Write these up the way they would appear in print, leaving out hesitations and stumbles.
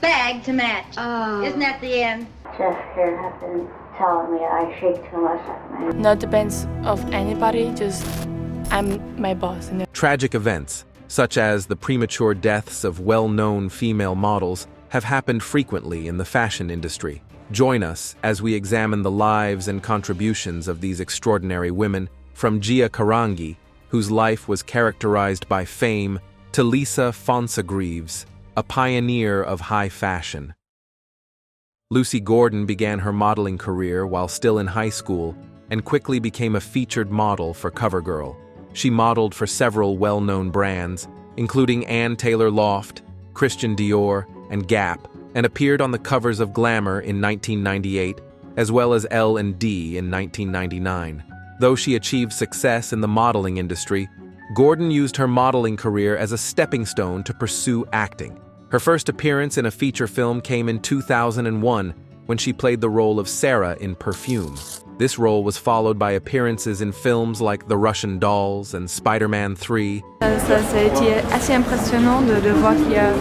bag to match. Oh. Isn't that the end? Jeff here has been telling me I shake too much. Not depends of anybody, just I'm my boss. Tragic events, such as the premature deaths of well-known female models, have happened frequently in the fashion industry. Join us as we examine the lives and contributions of these extraordinary women, from Gia Karangi, whose life was characterized by fame, to Lisa Fonsagreaves, a pioneer of high fashion. Lucy Gordon began her modeling career while still in high school and quickly became a featured model for CoverGirl. She modeled for several well-known brands, including Ann Taylor Loft, Christian Dior, and Gap, and appeared on the covers of Glamour in 1998, as well as L&D in 1999. Though she achieved success in the modeling industry, Gordon used her modeling career as a stepping stone to pursue acting. Her first appearance in a feature film came in 2001 when she played the role of Sarah in Perfume. This role was followed by appearances in films like The Russian Dolls and Spider-Man 3. Ça a été assez impressionnant de voir qu'il y a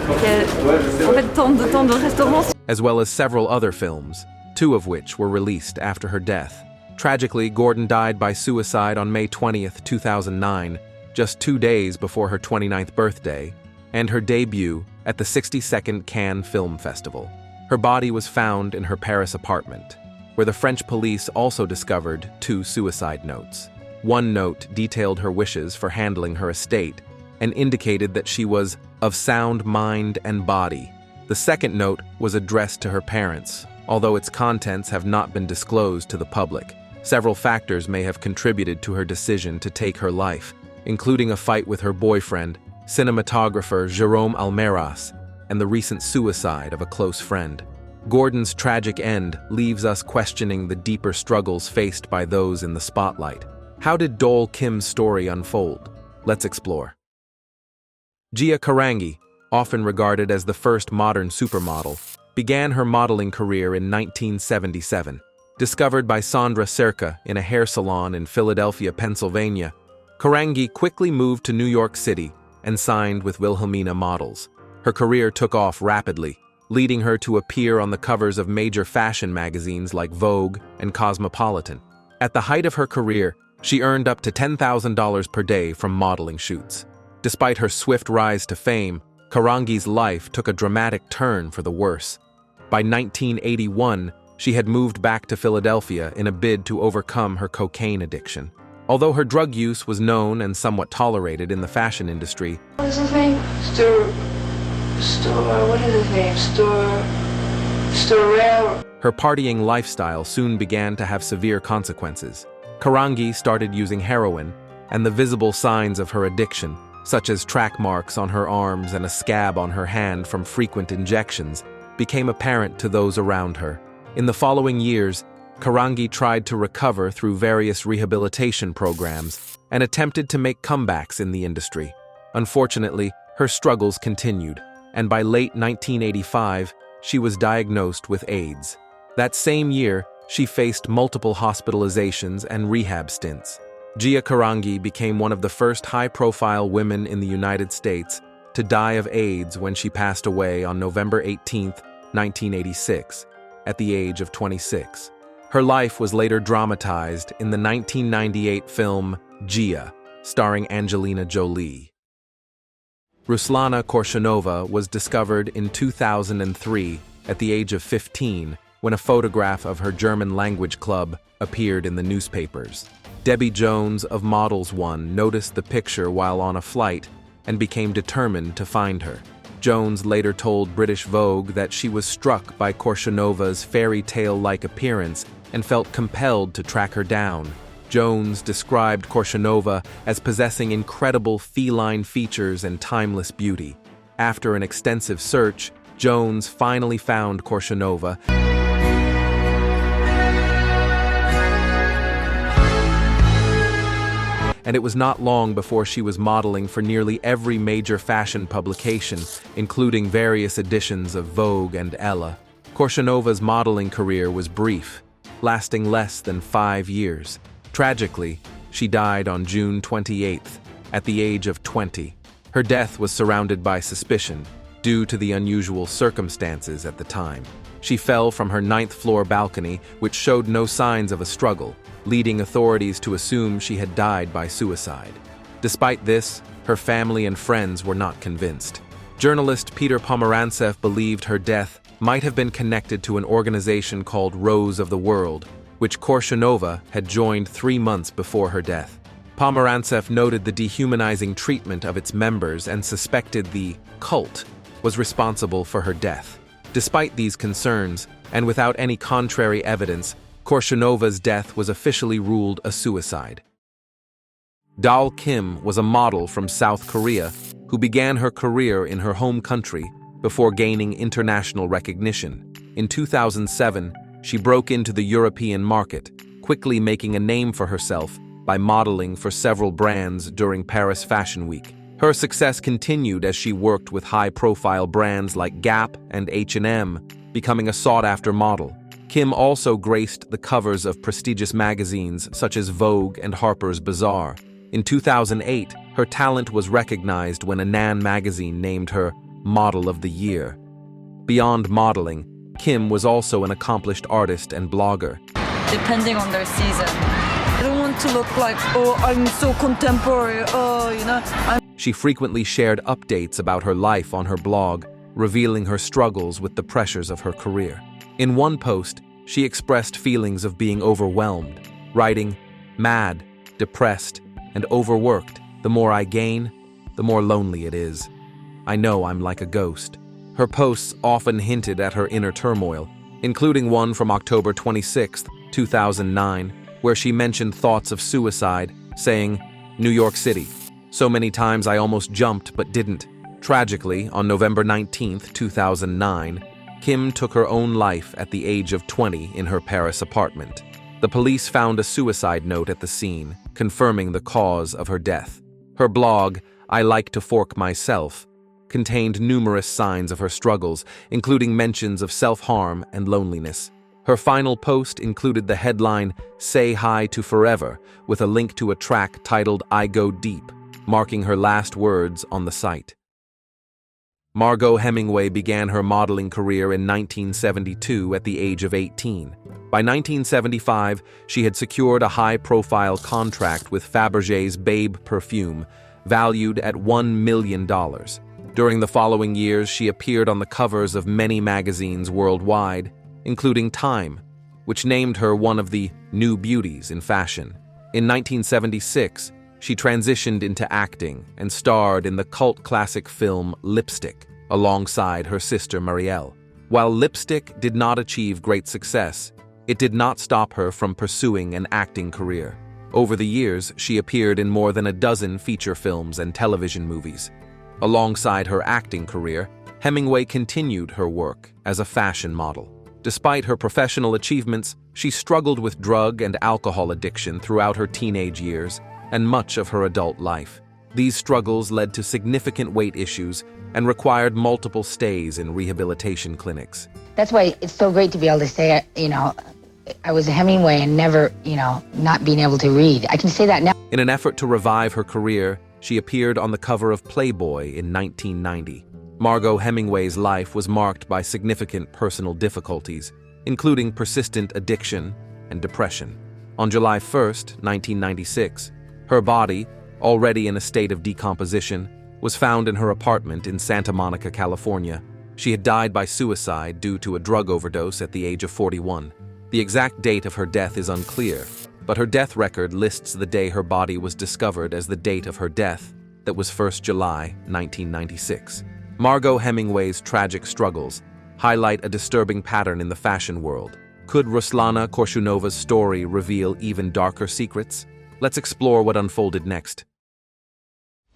en fait tant de restaurants. As well as several other films, two of which were released after her death. Tragically, Gordon died by suicide on May 20th, 2009, just 2 days before her 29th birthday, and her debut at the 62nd Cannes Film Festival. Her body was found in her Paris apartment, where the French police also discovered 2 suicide notes. One note detailed her wishes for handling her estate and indicated that she was of sound mind and body. The second note was addressed to her parents, although its contents have not been disclosed to the public. Several factors may have contributed to her decision to take her life, including a fight with her boyfriend, cinematographer Jérôme Almaraz, and the recent suicide of a close friend. Gordon's tragic end leaves us questioning the deeper struggles faced by those in the spotlight. How did Dole Kim's story unfold? Let's explore. Gia Karangi, often regarded as the first modern supermodel, began her modeling career in 1977. Discovered by Sandra Cerca in a hair salon in Philadelphia, Pennsylvania, Karangi quickly moved to New York City and signed with Wilhelmina Models. Her career took off rapidly, leading her to appear on the covers of major fashion magazines like Vogue and Cosmopolitan. At the height of her career, she earned up to $10,000 per day from modeling shoots. Despite her swift rise to fame, Karangi's life took a dramatic turn for the worse. By 1981, she had moved back to Philadelphia in a bid to overcome her cocaine addiction. Although her drug use was known and somewhat tolerated in the fashion industry, What is his name? What is his name? her partying lifestyle soon began to have severe consequences. Karangi started using heroin, and the visible signs of her addiction, such as track marks on her arms and a scab on her hand from frequent injections, became apparent to those around her. In the following years, Karangi tried to recover through various rehabilitation programs and attempted to make comebacks in the industry. Unfortunately, her struggles continued, and by late 1985, she was diagnosed with AIDS. That same year, she faced multiple hospitalizations and rehab stints. Gia Karangi became one of the first high-profile women in the United States to die of AIDS when she passed away on November 18, 1986, at the age of 26. Her life was later dramatized in the 1998 film Gia, starring Angelina Jolie. Ruslana Korshanova was discovered in 2003 at the age of 15 when a photograph of her German language club appeared in the newspapers. Debbie Jones of Models One noticed the picture while on a flight and became determined to find her. Jones later told British Vogue that she was struck by Korshanova's fairy tale-like appearance and felt compelled to track her down. Jones described Korshanova as possessing incredible feline features and timeless beauty. After an extensive search, Jones finally found Korshanova, and it was not long before she was modeling for nearly every major fashion publication, including various editions of Vogue and Ella. Korshanova's modeling career was brief, lasting less than 5 years. Tragically, she died on June 28th, at the age of 20. Her death was surrounded by suspicion, due to the unusual circumstances at the time. She fell from her 9th-floor balcony, which showed no signs of a struggle, leading authorities to assume she had died by suicide. Despite this, her family and friends were not convinced. Journalist Peter Pomerantsev believed her death might have been connected to an organization called Rose of the World, which Korshunova had joined 3 months before her death. Pomerantsev noted the dehumanizing treatment of its members and suspected the cult was responsible for her death. Despite these concerns, and without any contrary evidence, Korshunova's death was officially ruled a suicide. Dal Kim was a model from South Korea who began her career in her home country before gaining international recognition. In 2007, she broke into the European market, quickly making a name for herself by modeling for several brands during Paris Fashion Week. Her success continued as she worked with high-profile brands like Gap and H&M, becoming a sought-after model. Kim also graced the covers of prestigious magazines such as Vogue and Harper's Bazaar. In 2008, her talent was recognized when Anan magazine named her Model of the Year. Beyond modeling, Kim was also an accomplished artist and blogger. Depending on their season. I don't want to look like, oh, I'm so contemporary, She frequently shared updates about her life on her blog, revealing her struggles with the pressures of her career. In one post, she expressed feelings of being overwhelmed, writing, "Mad, depressed, and overworked. The more I gain, the more lonely it is. I know I'm like a ghost." Her posts often hinted at her inner turmoil, including one from October 26, 2009, where she mentioned thoughts of suicide, saying, "New York City. So many times I almost jumped but didn't." Tragically, on November 19, 2009, Kim took her own life at the age of 20 in her Paris apartment. The police found a suicide note at the scene, confirming the cause of her death. Her blog, "I Like to Fork Myself," contained numerous signs of her struggles, including mentions of self-harm and loneliness. Her final post included the headline, "Say Hi to Forever," with a link to a track titled "I Go Deep," marking her last words on the site. Margot Hemingway began her modeling career in 1972 at the age of 18. By 1975, she had secured a high-profile contract with Fabergé's Babe perfume, valued at $1 million. During the following years, she appeared on the covers of many magazines worldwide, including Time, which named her one of the new beauties in fashion. In 1976, she transitioned into acting and starred in the cult classic film Lipstick, alongside her sister Marielle. While Lipstick did not achieve great success, it did not stop her from pursuing an acting career. Over the years, she appeared in more than a dozen feature films and television movies. Alongside her acting career, Hemingway continued her work as a fashion model. Despite her professional achievements, she struggled with drug and alcohol addiction throughout her teenage years and much of her adult life. These struggles led to significant weight issues and required multiple stays in rehabilitation clinics. That's why it's so great to be able to say, I was a Hemingway and never, not being able to read. I can say that now. In an effort to revive her career, she appeared on the cover of Playboy in 1990. Margot Hemingway's life was marked by significant personal difficulties, including persistent addiction and depression. On July 1, 1996, her body, already in a state of decomposition, was found in her apartment in Santa Monica, California. She had died by suicide due to a drug overdose at the age of 41. The exact date of her death is unclear, but her death record lists the day her body was discovered as the date of her death, that was 1 July 1996. Margot Hemingway's tragic struggles highlight a disturbing pattern in the fashion world. Could Ruslana Korshunova's story reveal even darker secrets? Let's explore what unfolded next.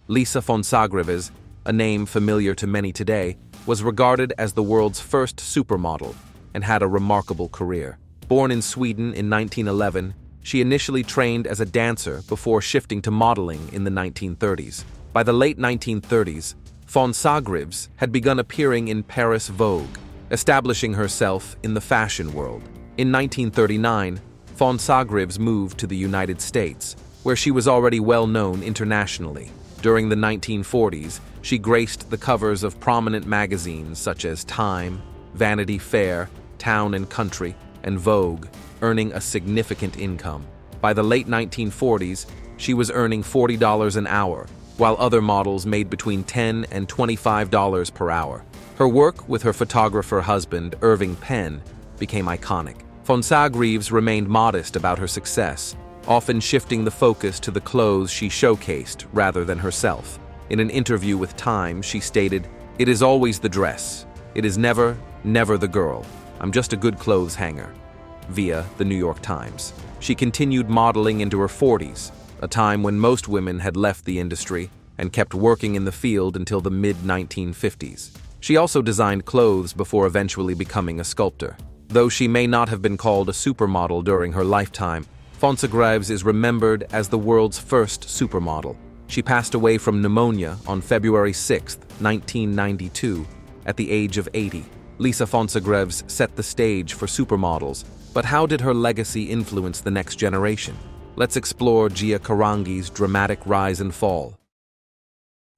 Lisa Fonsagrivas, a name familiar to many today, was regarded as the world's first supermodel and had a remarkable career. Born in Sweden in 1911, she initially trained as a dancer before shifting to modeling in the 1930s. By the late 1930s, Fonsagrivas had begun appearing in Paris Vogue, establishing herself in the fashion world. In 1939, Fonsagrivas moved to the United States, where she was already well known internationally. During the 1940s, she graced the covers of prominent magazines such as Time, Vanity Fair, Town and Country, and Vogue, earning a significant income. By the late 1940s, she was earning $40 an hour, while other models made between $10 and $25 per hour. Her work with her photographer husband, Irving Penn, became iconic. Fonsagrèves remained modest about her success, often shifting the focus to the clothes she showcased rather than herself. In an interview with Time, she stated, "It is always the dress. It is never, never the girl. I'm just a good clothes hanger," via the New York Times. She continued modeling into her 40s, a time when most women had left the industry and kept working in the field until the mid-1950s. She also designed clothes before eventually becoming a sculptor. Though she may not have been called a supermodel during her lifetime, Fonsagrèves is remembered as the world's first supermodel. She passed away from pneumonia on February 6, 1992, at the age of 80. Lisa Fonsagrèves set the stage for supermodels, but how did her legacy influence the next generation? Let's explore Gia Karangi's dramatic rise and fall.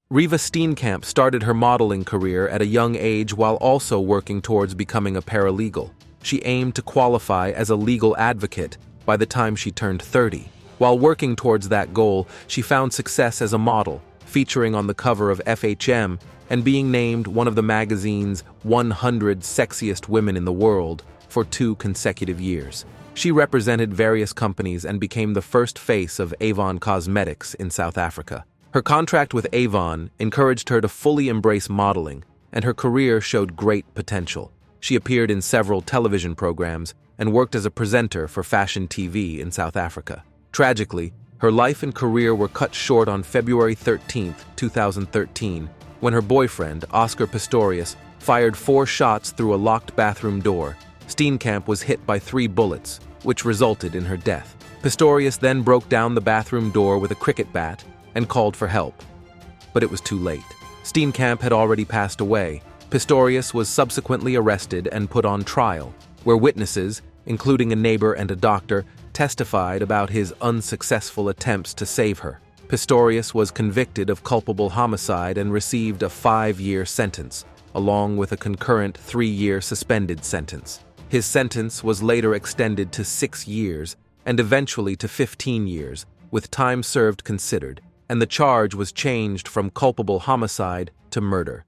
Riva Steenkamp started her modeling career at a young age while also working towards becoming a paralegal. She aimed to qualify as a legal advocate by the time she turned 30. While working towards that goal, she found success as a model, featuring on the cover of FHM and being named one of the magazine's 100 sexiest women in the world for 2 consecutive years. She represented various companies and became the first face of Avon Cosmetics in South Africa. Her contract with Avon encouraged her to fully embrace modeling, and her career showed great potential. She appeared in several television programs and worked as a presenter for fashion TV in South Africa. Tragically, her life and career were cut short on February 13, 2013, when her boyfriend, Oscar Pistorius, fired 4 shots through a locked bathroom door. Steenkamp was hit by 3 bullets, which resulted in her death. Pistorius then broke down the bathroom door with a cricket bat and called for help. But it was too late. Steenkamp had already passed away. Pistorius was subsequently arrested and put on trial, where witnesses, including a neighbor and a doctor, testified about his unsuccessful attempts to save her. Pistorius was convicted of culpable homicide and received a 5-year sentence, along with a concurrent 3-year suspended sentence. His sentence was later extended to 6 years and eventually to 15 years, with time served considered, and the charge was changed from culpable homicide to murder.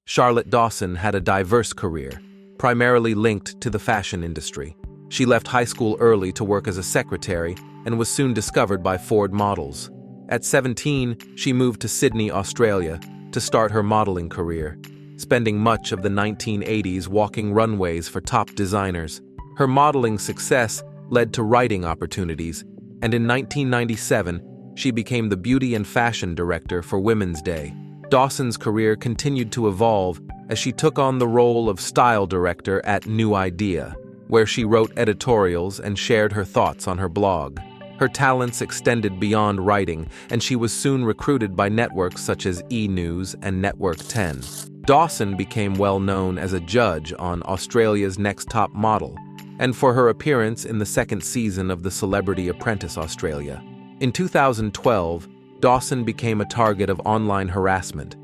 Charlotte Dawson had a diverse career, primarily linked to the fashion industry. She left high school early to work as a secretary and was soon discovered by Ford models. At 17, she moved to Sydney, Australia, to start her modeling career, spending much of the 1980s walking runways for top designers. Her modeling success led to writing opportunities, and in 1997, she became the beauty and fashion director for Women's Day. Dawson's career continued to evolve as she took on the role of style director at New Idea, where she wrote editorials and shared her thoughts on her blog. Her talents extended beyond writing, and she was soon recruited by networks such as E! News and Network 10. Dawson became well known as a judge on Australia's Next Top Model, and for her appearance in the 2nd season of The Celebrity Apprentice Australia. In 2012, Dawson became a target of online harassment.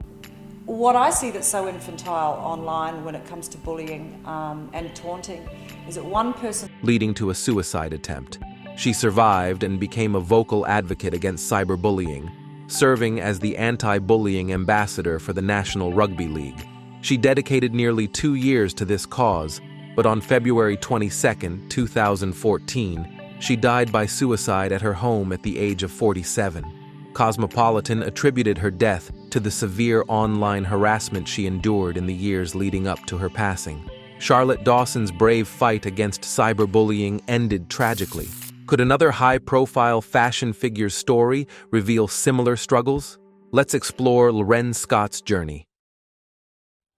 What I see that's so infantile online when it comes to bullying and taunting is that one person, leading to a suicide attempt. She survived and became a vocal advocate against cyberbullying, serving as the anti-bullying ambassador for the National Rugby League. She dedicated nearly 2 years to this cause, but on February 22, 2014, she died by suicide at her home at the age of 47. Cosmopolitan attributed her death to the severe online harassment she endured in the years leading up to her passing. Charlotte Dawson's brave fight against cyberbullying ended tragically. Could another high-profile fashion figure's story reveal similar struggles? Let's explore Lorraine Scott's journey.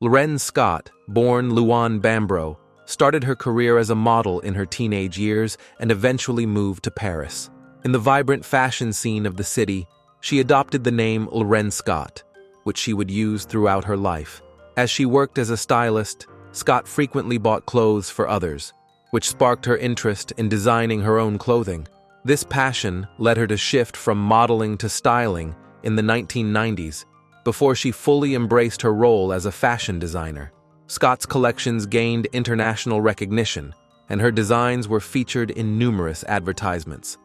Lorraine Scott, born Luan Bambro, started her career as a model in her teenage years and eventually moved to Paris. In the vibrant fashion scene of the city, she adopted the name Lorraine Scott, which she would use throughout her life. As she worked as a stylist, Scott frequently bought clothes for others, which sparked her interest in designing her own clothing. This passion led her to shift from modeling to styling in the 1990s, before she fully embraced her role as a fashion designer. Scott's collections gained international recognition, and her designs were featured in numerous advertisements.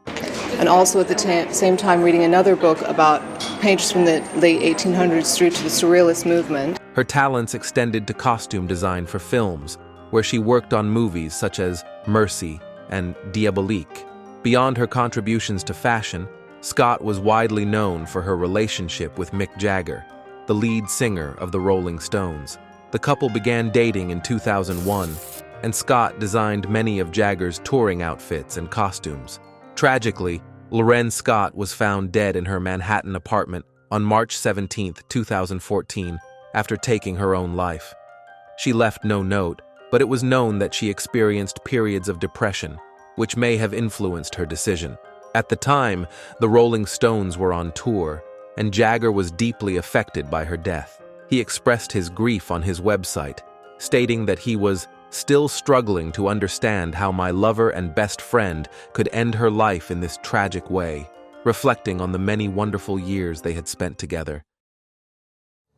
And also at the same time reading another book about painters from the late 1800s through to the Surrealist movement. Her talents extended to costume design for films, where she worked on movies such as Mercy and Diabolique. Beyond her contributions to fashion, Scott was widely known for her relationship with Mick Jagger, the lead singer of the Rolling Stones. The couple began dating in 2001, and Scott designed many of Jagger's touring outfits and costumes. Tragically, Lorraine Scott was found dead in her Manhattan apartment on March 17, 2014, after taking her own life. She left no note, but it was known that she experienced periods of depression, which may have influenced her decision. At the time, the Rolling Stones were on tour, and Jagger was deeply affected by her death. He expressed his grief on his website, stating that he was still struggling to understand how my lover and best friend could end her life in this tragic way, reflecting on the many wonderful years they had spent together.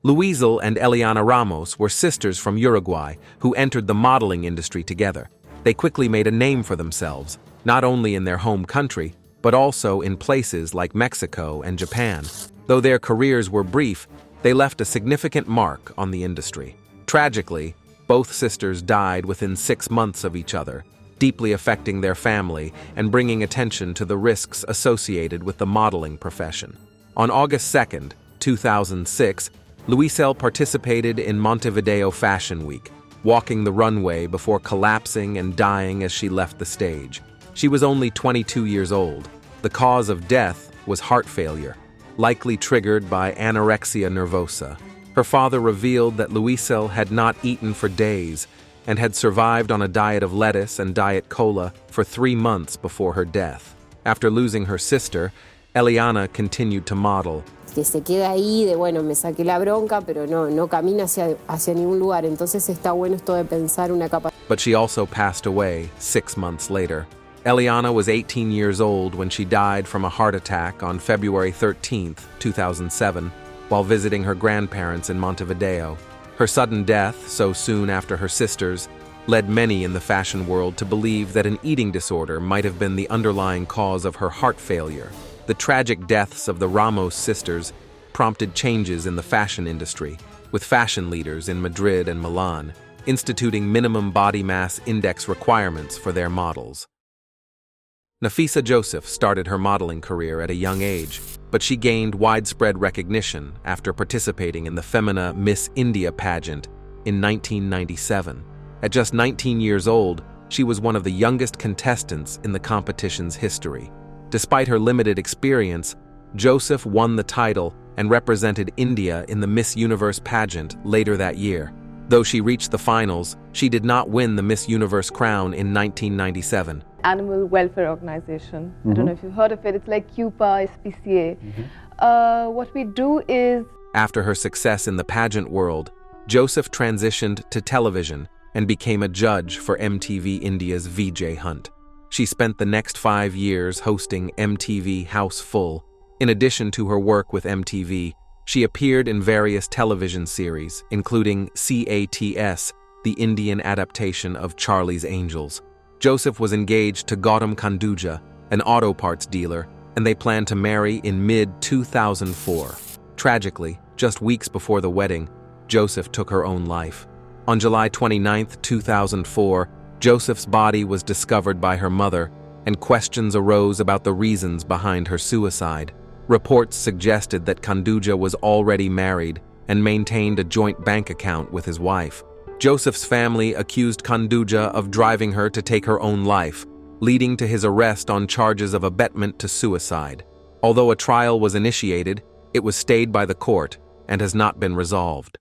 Luisel and Eliana Ramos were sisters from Uruguay who entered the modeling industry together. They quickly made a name for themselves, not only in their home country, but also in places like Mexico and Japan. Though their careers were brief, they left a significant mark on the industry. Tragically, both sisters died within 6 months of each other, deeply affecting their family and bringing attention to the risks associated with the modeling profession. On August 2, 2006, Luisel participated in Montevideo Fashion Week, walking the runway before collapsing and dying as she left the stage. She was only 22 years old. The cause of death was heart failure, likely triggered by anorexia nervosa. Her father revealed that Luisel had not eaten for days and had survived on a diet of lettuce and Diet Cola for 3 months before her death. After losing her sister, Eliana continued to model. Que se queda ahí de, bueno, me saqué la bronca, pero no camina hacia ningún lugar. Entonces está bueno esto de pensar una capa. But she also passed away 6 months later. Eliana was 18 years old when she died from a heart attack on February 13, 2007, while visiting her grandparents in Montevideo. Her sudden death, so soon after her sisters, led many in the fashion world to believe that an eating disorder might have been the underlying cause of her heart failure. The tragic deaths of the Ramos sisters prompted changes in the fashion industry, with fashion leaders in Madrid and Milan instituting minimum body mass index requirements for their models. Nafisa Joseph started her modeling career at a young age, but she gained widespread recognition after participating in the Femina Miss India pageant in 1997. At just 19 years old, she was one of the youngest contestants in the competition's history. Despite her limited experience, Joseph won the title and represented India in the Miss Universe pageant later that year. Though she reached the finals, she did not win the Miss Universe crown in 1997. Animal welfare organization. I don't know if you've heard of it. It's like CUPA, SPCA. What we do is... After her success in the pageant world, Joseph transitioned to television and became a judge for MTV India's VJ Hunt. She spent the next 5 years hosting MTV House Full. In addition to her work with MTV, she appeared in various television series, including CATS, the Indian adaptation of Charlie's Angels. Joseph was engaged to Gautam Kanduja, an auto parts dealer, and they planned to marry in mid-2004. Tragically, just weeks before the wedding, Joseph took her own life. On July 29, 2004, Joseph's body was discovered by her mother, and questions arose about the reasons behind her suicide. Reports suggested that Kanduja was already married and maintained a joint bank account with his wife. Joseph's family accused Kanduja of driving her to take her own life, leading to his arrest on charges of abetment to suicide. Although a trial was initiated, it was stayed by the court and has not been resolved.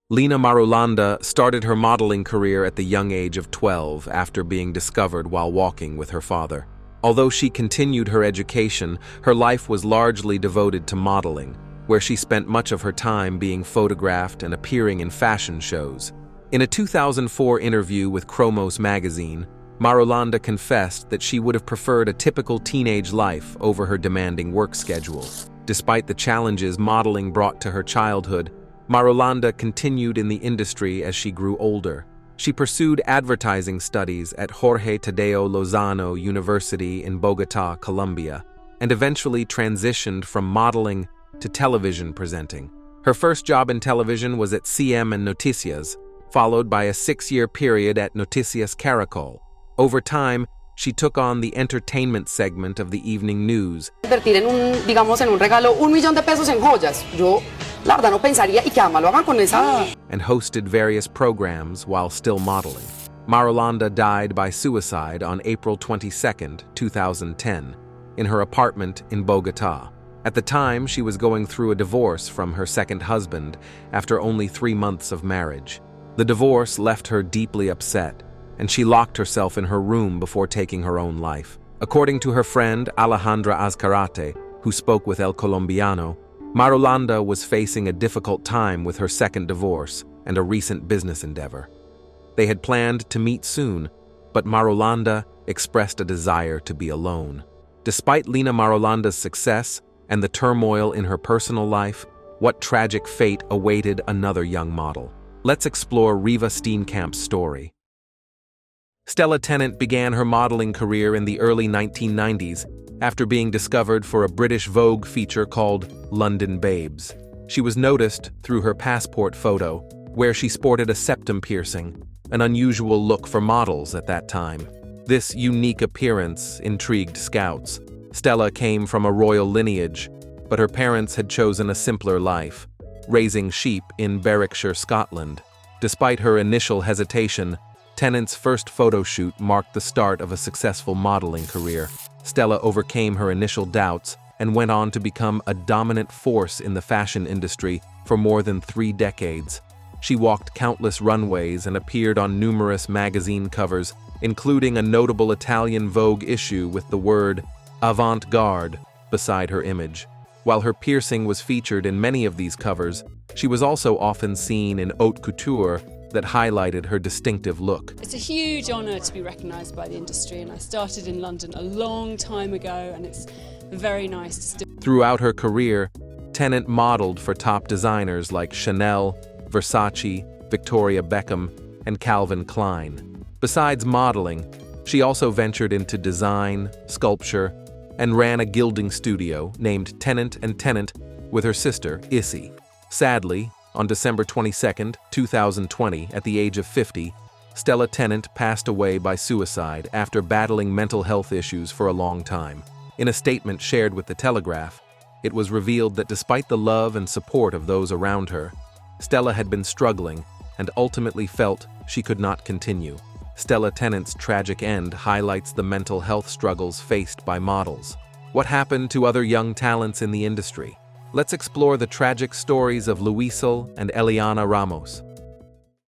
Lina Marulanda started her modeling career at the young age of 12 after being discovered while walking with her father. Although she continued her education, her life was largely devoted to modeling, where she spent much of her time being photographed and appearing in fashion shows. In a 2004 interview with Chromos magazine, Marulanda confessed that she would have preferred a typical teenage life over her demanding work schedule. Despite the challenges modeling brought to her childhood, Marulanda continued in the industry as she grew older. She pursued advertising studies at Jorge Tadeo Lozano University in Bogotá, Colombia, and eventually transitioned from modeling to television presenting. Her first job in television was at CM and Noticias, followed by a 6-year period at Noticias Caracol. Over time, she took on the entertainment segment of the evening news. Invertir digamos, en un regalo, $1,000,000 en joyas. Yo, la verdad, no pensaría, y que ama, lo hagan con esa. And hosted various programs while still modeling. Marulanda died by suicide on April 22, 2010, in her apartment in Bogotá. At the time, she was going through a divorce from her second husband after only 3 months of marriage. The divorce left her deeply upset, and she locked herself in her room before taking her own life. According to her friend Alejandra Azcarate, who spoke with El Colombiano, Marulanda was facing a difficult time with her second divorce and a recent business endeavor. They had planned to meet soon, but Marulanda expressed a desire to be alone. Despite Lina Marulanda's success and the turmoil in her personal life, what tragic fate awaited another young model? Let's explore Riva Steenkamp's story. Stella Tennant began her modeling career in the early 1990s after being discovered for a British Vogue feature called London Babes. She was noticed through her passport photo, where she sported a septum piercing, an unusual look for models at that time. This unique appearance intrigued scouts. Stella came from a royal lineage, but her parents had chosen a simpler life, raising sheep in Berwickshire, Scotland. Despite her initial hesitation, Tennant's first photo shoot marked the start of a successful modeling career. Stella overcame her initial doubts and went on to become a dominant force in the fashion industry for more than 3 decades. She walked countless runways and appeared on numerous magazine covers, including a notable Italian Vogue issue with the word avant-garde beside her image. While her piercing was featured in many of these covers, she was also often seen in haute couture that highlighted her distinctive look. It's a huge honour to be recognised by the industry, and I started in London a long time ago, and it's very nice to still. Throughout her career, Tennant modeled for top designers like Chanel, Versace, Victoria Beckham, and Calvin Klein. Besides modeling, she also ventured into design, sculpture, and ran a gilding studio named Tennant & Tennant with her sister, Issy. Sadly, on December 22, 2020, at the age of 50, Stella Tennant passed away by suicide after battling mental health issues for a long time. In a statement shared with The Telegraph, it was revealed that despite the love and support of those around her, Stella had been struggling and ultimately felt she could not continue. Stella Tennant's tragic end highlights the mental health struggles faced by models. What happened to other young talents in the industry? Let's explore the tragic stories of Luisel and Eliana Ramos.